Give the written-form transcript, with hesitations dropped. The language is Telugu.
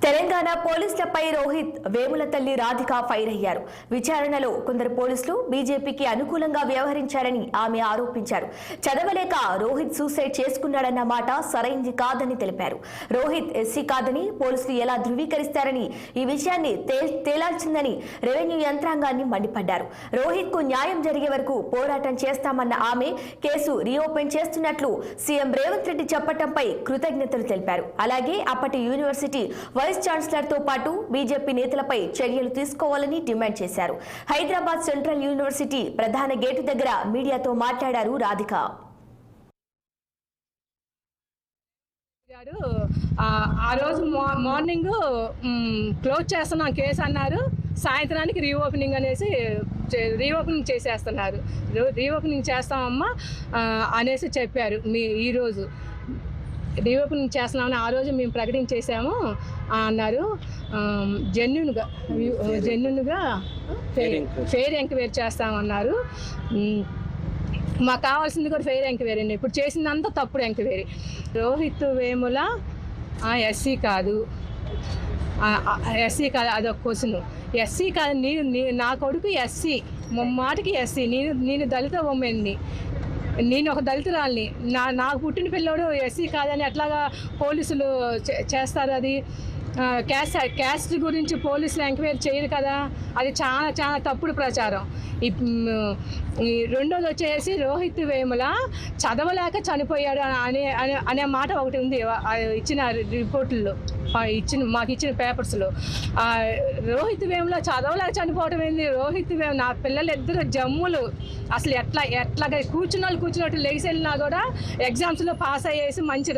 తెలంగాణ పోలీసులపై రోహిత్ వేముల తల్లి రాధిక ఫైర్ అయ్యారు. విచారణలో కొందరు పోలీసులు బీజేపీకి అనుకూలంగా వ్యవహరించారని ఆమె ఆరోపించారు. చదవలేక రోహిత్ సూసైడ్ చేసుకున్నాడన్న మాట సరైంది కాదని తెలిపారు. రోహిత్ ఎస్సీ కాదని పోలీసులు ఎలా ధృవీకరిస్తారని ఈ విషయాన్ని తేలాల్సిందని రెవెన్యూ యంత్రాంగాన్ని మండిపడ్డారు. రోహిత్ కు న్యాయం జరిగే వరకు పోరాటం చేస్తామన్న ఆమె కేసు రీఓపెన్ చేస్తున్నట్లు సీఎం రేవంత్ రెడ్డి చెప్పడంపై కృతజ్ఞతలు తెలిపారు. అలాగే అప్పటి యూనివర్సిటీ వైస్ ఛాన్సలర్ తో పాటు బీజేపీ నేతలపై చర్యలు తీసుకోవాలని డిమాండ్ చేశారు. హైదరాబాద్ సెంట్రల్ యూనివర్సిటీ ప్రధాన గేటు దగ్గర మీడియాతో మాట్లాడారు రాధిక. ఆ రోజు మార్నింగ్ క్లోజ్ చేస్తున్నాం కేసు అన్నారు. సాయంత్రానికి రీఓపెనింగ్ అనేసి రీఓపెనింగ్ చేసేస్తున్నారు. రీఓపెనింగ్ చేస్తామమ్మా అనేసి చెప్పారు. ఈరోజు రీఓపెనింగ్ చేస్తున్నామని ఆ రోజు మేము ప్రకటించేసాము అన్నారు. జెన్యున్గా ఫెయిర్ ఎంక్వైరీ చేస్తామన్నారు. మాకు కావాల్సింది కూడా ఫెయిర్ ఎంక్వైరీ అండి. ఇప్పుడు చేసిందంతా తప్పుడు ఎంక్వైరీ. రోహిత్ వేముల ఎస్సీ కాదు, అదొక క్వశ్చన్. ఎస్సీ కాదు, నా కొడుకు ఎస్సీ, మాటికి ఎస్సీ. నేను దళిత ఉమెన్ని, నేను ఒక దళితురాల్ని. నాకు పుట్టిన పిల్లోడు ఎస్సీ కాదని ఎట్లాగా పోలీసులు చేస్తారు? అది క్యాస్ట్ గురించి పోలీసులు ఎంక్వైరీ చేయరు కదా. అది చాలా తప్పుడు ప్రచారం. రెండోది వచ్చేసి రోహిత్ వేముల చదవలేక చనిపోయాడు అనే మాట ఒకటి ఉంది ఇచ్చిన రిపోర్టుల్లో, మాకు ఇచ్చిన పేపర్స్లో. రోహిత్ వేముల చదవలేక చనిపోవడం ఏంది? రోహిత్ వేము నా పిల్లలు ఇద్దరు జమ్ములు. అసలు ఎట్లాగా కూర్చున్నట్టు లేచి వెళ్ళినా కూడా ఎగ్జామ్స్లో పాస్ అయ్యేసి మంచి